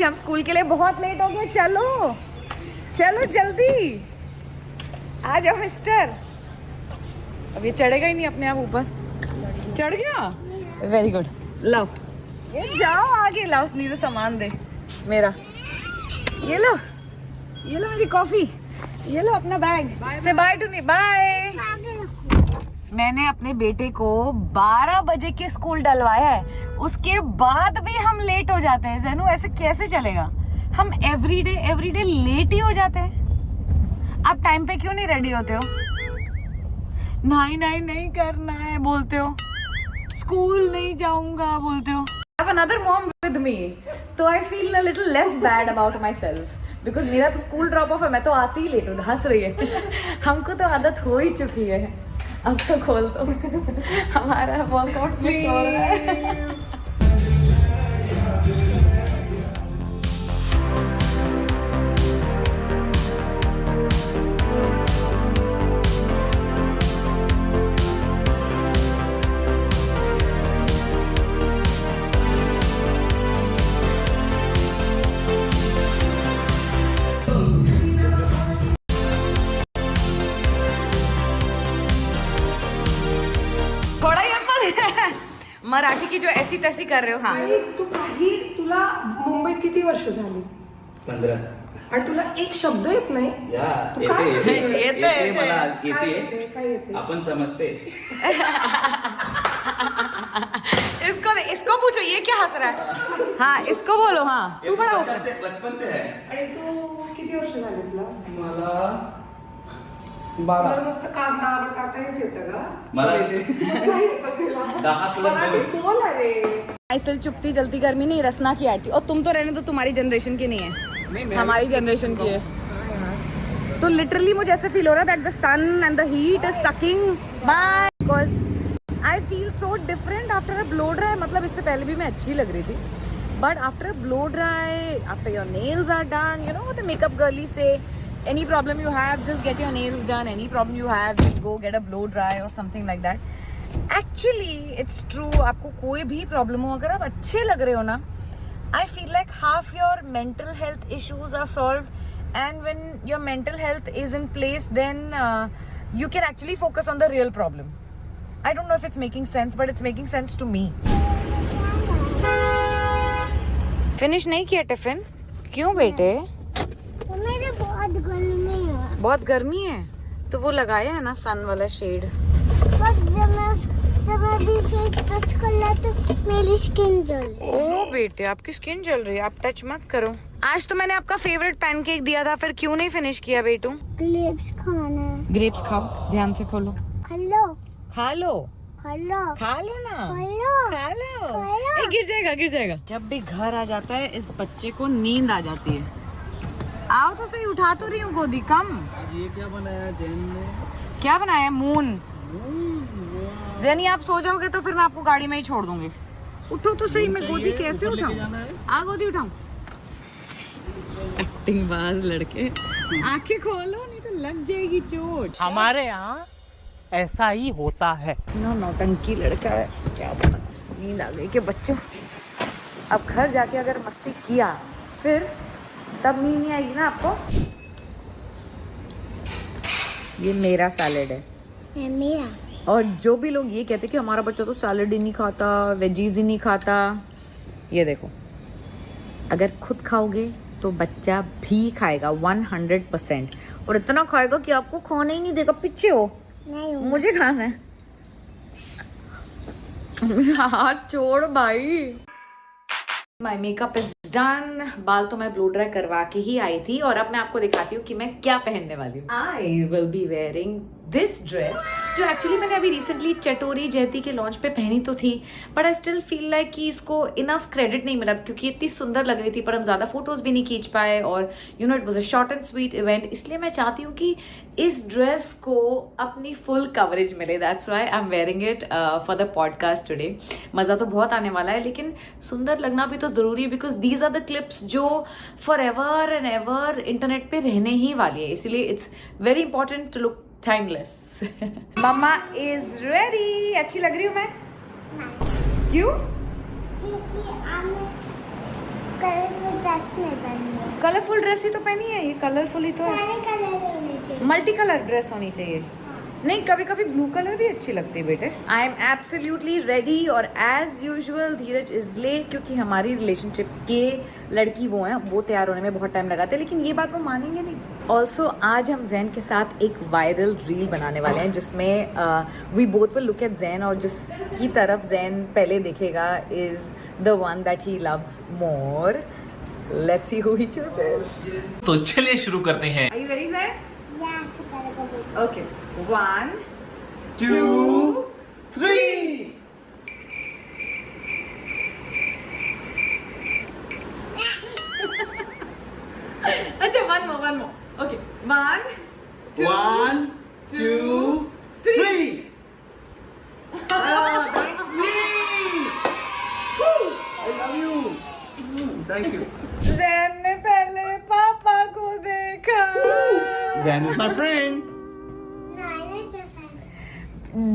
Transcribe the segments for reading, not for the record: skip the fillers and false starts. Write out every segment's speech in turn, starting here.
हम स्कूल के लिए बहुत लेट हो गए। चलो चलो जल्दी आ जाओ मिस्टर। अब ये चढ़ेगा ही नहीं अपने आप ऊपर। चढ़ गया, वेरी गुड। लाओ ये जाओ आगे, लाओ नीरू सामान दे मेरा। ये लो मेरी कॉफी, ये लो अपना बैग। से बाय टू नहीं बाय। मैंने अपने बेटे को 12 बजे के स्कूल डलवाया है, उसके बाद भी हम लेट हो जाते हैं। ज़ैनू ऐसे कैसे चलेगा? हम एवरीडे लेट ही हो जाते हैं। आप टाइम पे क्यों नहीं रेडी होते हो? नहीं करना है बोलते हो, स्कूल नहीं जाऊंगा बोलते हो। I have another mom with me, तो I feel a little less bad about myself because मेरा तो स्कूल ड्रॉप ऑफ है, मैं तो आती ही लेट हूँ। हंस रही है हमको तो आदत हो ही चुकी है। अब तो खोल दो हमारा वर्कआउट मिस हो रहा है। थोड़ा ही मराठी की जो ऐसी तैसी कर रहे हो। हाँ तू काही, तुला मुंबईत किती वर्ष झाली? 15. आणि तुला एक शब्द येत नाही? या तू काय येते मला काय येते. येते? आपण समजते. इसको पूछो ये क्या हंस रहा है। हाँ इसको बोलो। हाँ तू बड़ा हंस रहा है। बचपन से है. आणि तू किती वर्ष झाली तुला? मला तुला मस्त कांदा बटाटा हेच येतं का? मला काय येतं तुला? 10 प्लस मराठी बोल अरे। ऐसे चुपती जलती गर्मी नहीं, रसना की आती। और तुम तो रहने दो, तुम्हारी जनरेशन की नहीं है, हमारी जनरेशन की है। तो लिटरली मुझे ऐसे फील हो रहा है that the sun and the heat is sucking by, because I feel so different after a blow dry. मतलब इससे पहले भी मैं अच्छी लग रही थी, but after a blow dry, after your nails are done, you know the makeup girly से any problem you have, just get your nails done. Any problem you have, just go get a blow dry or something like that. Actually it's true, आपको कोई भी problem हो, अगर आप अच्छे लग रहे हो ना, I feel like half your mental health issues are solved, and when your mental health is in place, then you can actually focus on the real problem. I don't know if it's making sense, but it's making sense to me. Finish नहीं किया tiffin? क्यों बेटे? मेरे बहुत गर्मी है। बहुत गर्मी है तो वो लगाया है ना सन वाला शेड। बस जब मैं भी से टच कर लिया तो मेरी स्किन जल रही है। ओ बेटे आपकी स्किन जल रही है, आप टच मत करो। आज तो मैंने आपका फेवरेट पैनकेक दिया था, फिर क्यों नहीं फिनिश किया बेटू? ग्रेप्स खाना है। ग्रेप्स खाओ, ध्यान से खोलो। खा लो खा लो खा लो खा लो ना, खा लो खा लो। खा लो। ए, गिर जाएगा। जब भी घर आ जाता है इस बच्चे को नींद आ जाती है। आओ तो सही, उठा तो रही हूँ गोदी कम। ये क्या बनाया जैन ने? क्या बनाया? मून। जैनी आप सो जाओगे तो फिर मैं आपको गाड़ी में ही छोड़ दूंगी। उठो तो सही, मैं गोदी कैसे उठाऊं? आ गोदी उठाऊं? एक्टिंग बाज लड़के, आंखें खोलो नहीं तो लग जाएगी चोट। हमारे यहाँ ऐसा ही होता है। इतना नौटंकी लड़का है, क्या बता। नींद आ गई कि बच्चों अब घर जाके अगर मस्ती किया फिर तब नींद नहीं आएगी ना आपको। ये मेरा सैलेड है। ये मेरा। और जो भी लोग ये कहते कि हमारा बच्चा तो सैलेड ही नहीं खाता, वेजीज ही नहीं खाता, ये देखो अगर खुद खाओगे तो बच्चा भी खाएगा 100%, और इतना खाएगा कि आपको खाने ही नहीं देगा। पीछे हो, नहीं हूँ। मुझे खाना है। हाथ छोड़ भाई। My makeup is done. बाल तो मैं ब्लो ड्राई करवा के ही आई थी, और अब मैं आपको दिखाती हूँ कि मैं क्या पहनने वाली हूँ। I will be wearing this dress, जो एक्चुअली मैंने अभी रिसेंटली चटोरी जयती के लॉन्च पे पहनी तो थी, but I still feel like कि इसको इनफ क्रेडिट नहीं मिला, क्योंकि इतनी सुंदर लग रही थी पर हम ज़्यादा फोटोज़ भी नहीं खींच पाए, और you know it was a short and sweet event. इसलिए मैं चाहती हूँ कि इस ड्रेस को अपनी फुल कवरेज मिले। That's why I am wearing it for the podcast today. मज़ा तो बहुत आने वाला है, लेकिन सुंदर लगना भी तो ज़रूरी है, because these are the clips जो for ever and ever internet पे रहने ही वाली है। इसलिए it's very important to look timeless. Mamma is ready. अच्छी लग रही हूँ मैं? क्यों? क्योंकि आने कलरफुल ड्रेस नहीं पहनी है। कलरफुल ड्रेस ही तो पहनी है, ये कलरफुल ही तो है। सारे कलर होने चाहिए। मल्टी कलर ड्रेस होनी चाहिए। नहीं, कभी कभी ब्लू कलर भी अच्छी लगती है बेटे। आई एम एब्सोल्युटली रेडी और as usual Dheeraj is late, क्योंकि हमारी रिलेशनशिप के लड़की वो हैं, वो तैयार होने में बहुत टाइम लगाते हैं, लेकिन ये बात वो मानेंगे नहीं। ऑल्सो आज हम जैन के साथ एक वायरल रील बनाने वाले हैं जिसमें we both will look at Jain, और जिसकी तरफ जैन पहले देखेगा is the one that he loves more. Let's see who he chooses. तो चलिए शुरू करते हैं। Are you ready Jain? या सुपर कबूतर। ओके, 1 2 3 अच्छा, one more. Okay, 1 1 2 3 that's me. I love you. Thank you. Jain ने पहले पापा को देखा। Zen is my friend. नहीं क्या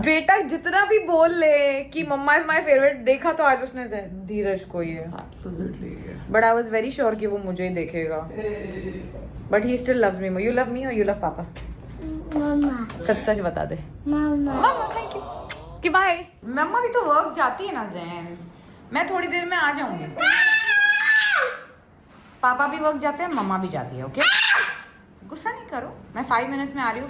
बेटा जितना भी बोल ले कि मम्मा इज माय फेवरेट, देखा तो आज उसने धीरज को ये। Absolutely. But I was very sure कि वो मुझे ही देखेगा। But he still loves me. You love me और यू लव पापा? मम्मा सच सच बता दे। मम्मा मम्मा थैंक यू कि बाय। मम्मा भी तो वर्क जाती है ना जैन, मैं थोड़ी देर में आ जाऊंगी। पापा भी वर्क जाते हैं, मम्मा भी जाती है। ओके, गुस्सा नहीं करो, मैं 5 मिनट्स में आ रही हूँ।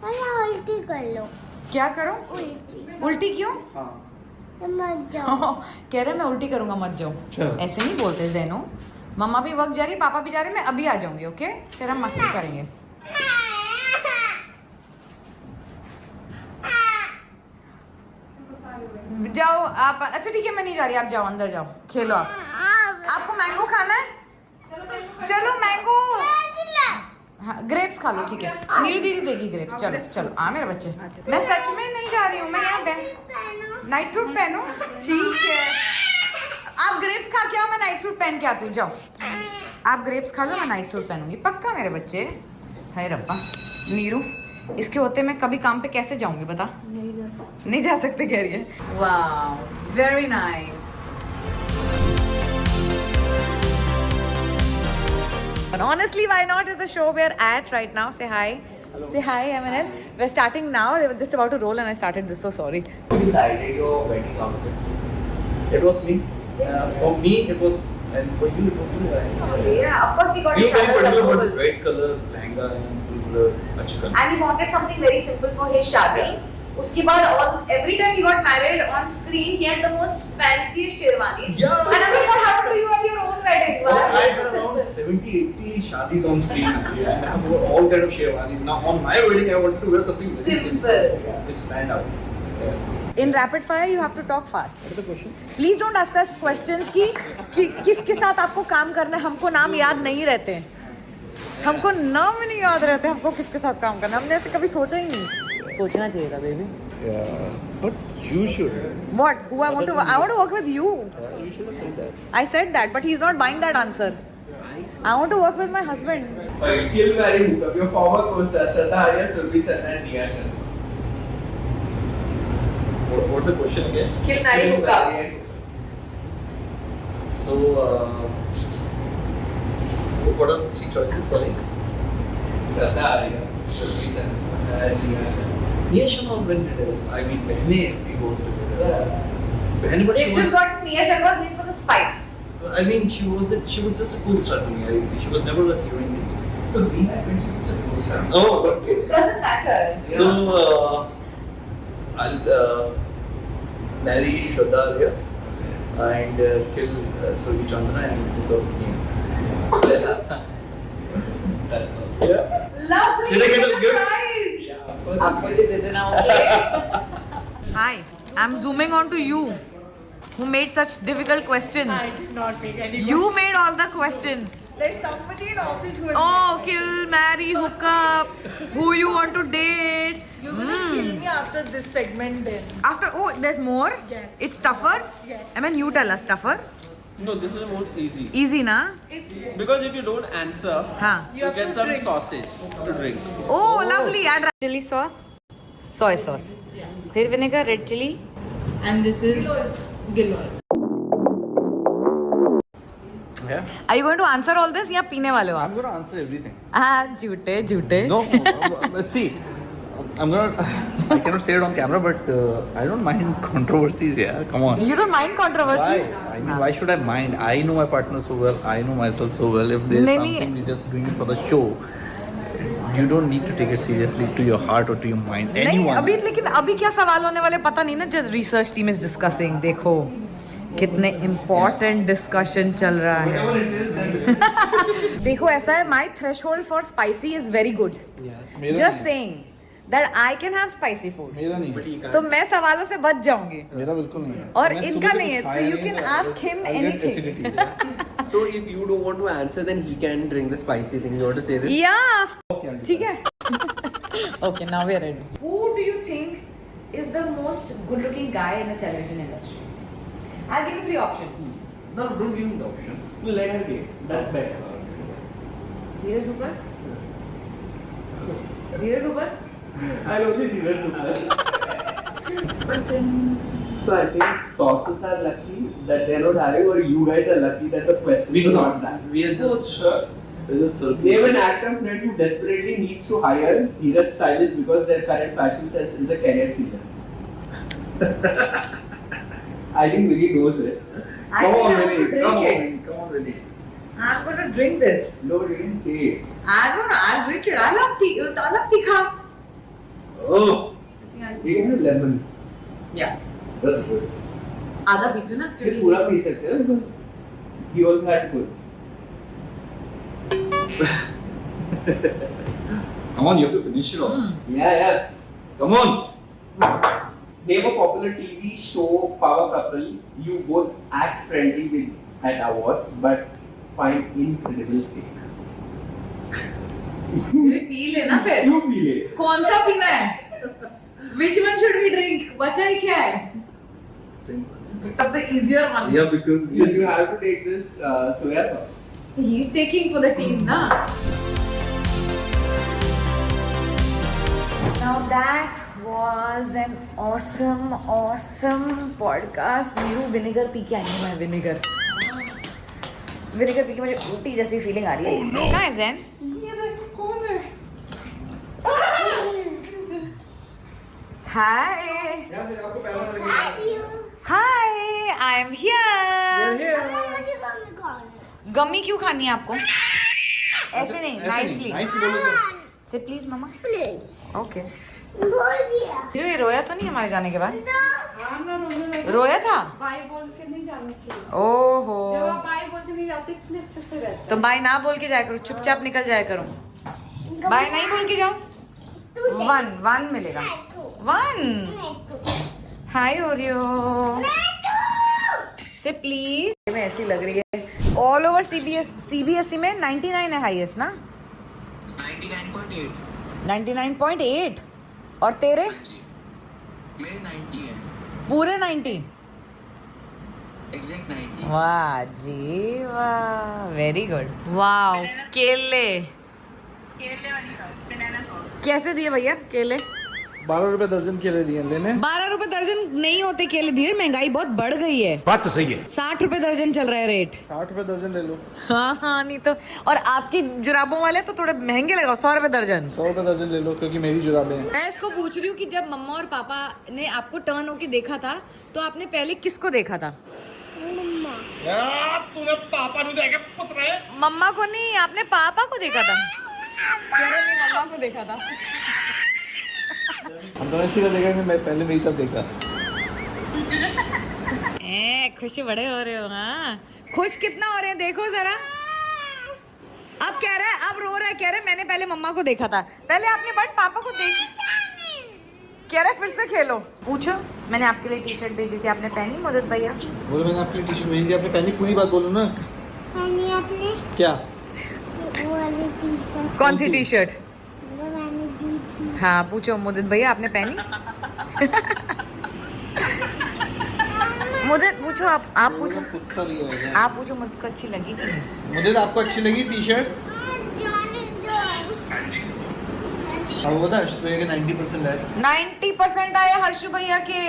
मला उल्टी कर लो। क्या करो? उल्टी उल्टी क्यों? मत जाओ। कह रहे मैं उल्टी करूंगा, मत जाओ। चलो। ऐसे नहीं बोलते जैनो। मम्मा भी वर्क जा रही, पापा भी जा रहे, मैं अभी आ जाऊंगी। ओके, फिर हम मस्ती करेंगे। जाओ आप। अच्छा ठीक है, मैं नहीं जा रही, आप जाओ, अंदर जाओ, खेलो आप। आपको मैंगो खाना है? चलो मैंगो। हाँ, ग्रेप्स खा लो, ठीक है। नीरू दीदी देगी ग्रेप्स। चलो चलो, आ मेरे बच्चे। मैं सच में नहीं जा रही हूँ, मैं यहाँ नाइट सूट पहनूं? ठीक है, आप ग्रेप्स खा के आओ, मैं नाइट सूट पहन के आती हूँ। जाओ आप ग्रेप्स खा लो, मैं नाइट सूट पहनूंगी पक्का मेरे बच्चे। हाय रब्बा, नीरू इसके होते मैं कभी काम पे कैसे जाऊंगी बता? नहीं जा सकते कह रही है। वाह, very nice. And honestly, why not? Is the show we're at right now. Say hi. Hello. Say hi, Eminem. We're starting now. They were just about to roll and I started this. So sorry. Who decided your wedding outfits? It was me. For me, it was, and for you, it was you. Yeah, of course we got You each very other's particular approval. about red color lehenga and blue color achkan. And he wanted something very simple for his shadi. उसके बाद every time he got married on screen, he had the most fanciest sherwanis. Yeah. And I'm like, what happened to you at your own wedding? Why? I had around 70-80 shadis on screen actually, and I wore all kind of sherwanis. Now on my wedding, I wanted to wear something very Simple. which stand out. Yeah. In rapid fire, you have to talk fast. What's the question? Please don't ask us questions कि किसके साथ आपको काम करना है। हमको नाम याद नहीं रहते, हमको नाम नहीं याद रहते, हमको किसके साथ काम करना, हमने ऐसे कभी सोचा ही नहीं। सोचना चाहिए था baby. Yeah, but you should. What? Who I want to work with you. You should have said that. I said that, but he's not buying that answer. I want to work with my husband. Kill, marry, hook up. Your former co-star Shraddha Arya, Surbhi Channa, and Nia Sharma. What's the question again? Kill, marry, hook up. Marry and hook up. So, what are the 3 choices? Sorry. Shraddha Arya, Surbhi Channa, and Nia Sharma. Nia Sharma, when did it? I mean, behne we go together. Behne, but It she just was. got Nia Sharma's name for the spice. I mean, she was just a co-star to me. She was never a heroine to me. So we had been just a co-star. Oh, okay. Doesn't matter. So, I'll marry Shraddha Arya and kill Surbhi Chandana and hook up Nia. That's all. Yeah. Lovely. Did I get a gift? Surprise. Yeah. आप मुझे दे देना, okay? Hi, I'm zooming on to you, who made such difficult questions. I did not make any. You made all the questions. There's somebody in office who is. Oh, kill, marry, hook up, who you want to date. You're gonna kill me after this segment then. After, oh, there's more? Yes. It's tougher? Yes. I mean, you tell us, tougher? No, this is more easy. Easy, na? It's Because if you don't answer, Huh. you have get to some drink. sausage to drink. Oh, lovely. Add chili sauce, soy sauce. फिर vinegar, red chili. and this is Gilroy. है. Are you going to answer all this या पीने वाले हो I'm आप? going to answer everything. हाँ झूठे झूठे. No, see, I'm gonna. I cannot say it on camera, but I don't mind controversies. Yeah, come on. You don't mind controversy? Why? I mean, why should I mind? I know my partner so well. I know myself so well. If there's नहीं, something we're just doing it for the show, you don't need to take it seriously to your heart or to your mind. नहीं Anyone. अभी लेकिन अभी क्या सवाल होने वाले पता नहीं ना. जब रिसर्च टीम इज डिस्कसिंग, देखो कितने इम्पोर्टेंट डिस्कशन चल रहा है. देखो ऐसा है, my threshold for spicy is very good. मेरा जस्ट नहीं। Saying that I can have spicy food. मेरा नहीं. तो मैं सवालों से बच जाऊंगी मेरा बिल्कुल नहीं है. और मैं इनका सुबह से नहीं है. कुछ सो खाया यू नहीं कैन है. Ask him I'll get anything. acidity. So if you don't want to answer, then he can drink the spicy things. You want to say this? या ठीक है. Okay now we are ready. Who do you think is the most good looking guy in the television industry? I give you 3 options. No, don't give me the options. No, let her get. That's better. धीरज ऊपर. धीरज ऊपर. I don't think Dheeraj So I think sauces are lucky that they're not having, or you guys are lucky that the questions are not that. We are just sure. We're just certain. Name an actor that you desperately needs to hire. Dheeraj Stylish because their current fashion sense is a career killer. I think Vinny knows it. Come on, Vinny. Come on, Vinny. Come on, Vinny. I'm going to drink this. No, you didn't say it. I'll drink it. I love tikha. Oh, you can have lemon. Yeah. That's good. आधा पीछे ना. You पूरा P सकते हैं because he also had to. Come on, you have to finish it off. Yeah. Come on. Name a popular TV show power couple you both act friendly with at awards but find incredible fake. P लेना फिर. क्यों P ले? कौन सा पीना है? Which one should we drink? बचा ही क्या है? Pick up the easier one. Yeah, because You have to take this soya sauce. He's taking for the team, na? Now that was an awesome podcast. Neeru vinegar P के आई हूँ मैं. Vinegar P के मुझे उल्टी जैसी फीलिंग आ रही है. कहाँ है ज़ैन? हाय हाय आई एम हियर. गम्मी क्यों खानी है आपको? ऐसे नहीं, नाइसली से प्लीज मम्मा. ओके. ये रोया तो नहीं हमारे जाने के बाद? रोया था? बाय बोल के नहीं जाना चाहिए. ओहो. जब आप बाय बोल के नहीं जाते इतने अच्छे से रहते. तो बाय ना बोल के जाया करो, चुपचाप निकल जाया करो. बाय नहीं बोल के जाओ. 1 मिलेगा. 1. हाय ओरियो से प्लीज. में ऐसी लग रही है. ऑल ओवर सीबीएसई में 99 है हाईएस्ट ना? 99.8. और तेरे? मेरे 90 है. पूरे 90? एग्जैक्ट 90. वाह जी वाह. Very good. वाह. केले कैसे दिए भैया केले? 12 रुपए दर्जन केले दिए लेने. 12 रुपए दर्जन नहीं होते केले. धीरे महंगाई बहुत बढ़ गई है. बात तो सही है. 60 रुपए दर्जन चल रहा है रेट. 60 रुपए दर्जन ले लो. हाँ नहीं तो. और आपकी जुराबों वाले तो थोड़े महंगे लगाओ. 100 रुपए दर्जन. 100 रुपए दर्जन ले लो क्योंकि मेरी जुराबें हैं. मैं इसको पूछ रही हूँ कि जब मम्मा और पापा ने आपको टर्न होके देखा था तो आपने पहले किसको देखा था? तूने पापा ने देखा पुत्र है. मम्मा को नहीं, आपने पापा को देखा था. मम्मा को देखा था. हम दोनों सीधा देखा कि मैं पहले मेरी तरफ देखा. खुश बड़े हो रहे हो. हाँ खुश कितना हो रहे हैं देखो जरा. अब कह रहा है, अब रो रहा है, कह रहा है मैंने पहले मम्मा को देखा था. पहले आपने बट पापा को देख. कह रहा है फिर से खेलो. पूछो मैंने आपके लिए टी शर्ट भेजी थी, आपने पहनी मुदत भैया? बोलो मैंने आपके लिए टी शर्ट भेजी थी, आपने पहनी. पूरी बात बोलो ना. आपने क्या? वो वाली टी-शर्ट कौन सी टी शर्ट? जो मैंने दी थी. हाँ पूछो मुदत भैया आपने पहनी? मुदत पूछो. आप पूछो. कुत्ता दिया है. आप पूछो मुझको अच्छी लगी कि नहीं? मुझे आपको अच्छी लगी टी शर्ट? अब बता हर्ष भैया के 90% है. 90% आए हर्षु भैया के.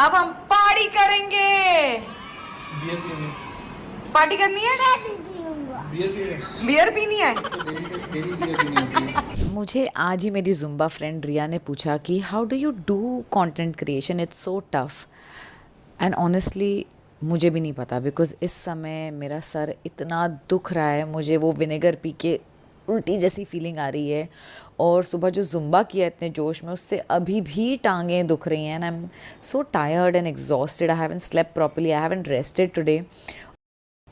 अब हम पार्टी करेंगे. बियर पिएंगे. पार्टी करनी है? मैं भी पीऊंगा। बियर पीनी है? मुझे आज ही मेरी जुम्बा फ्रेंड रिया ने पूछा कि how do you do content creation, it's so tough. And honestly मुझे भी नहीं पता, बिकॉज़ इस समय मेरा सर इतना दुख रहा है, मुझे वो विनेगर पी के उल्टी जैसी फीलिंग आ रही है, और सुबह जो जुम्बा किया इतने जोश में उससे अभी भी टांगें दुख रही हैं, and I am so tired and exhausted, I haven't slept properly, I haven't rested today.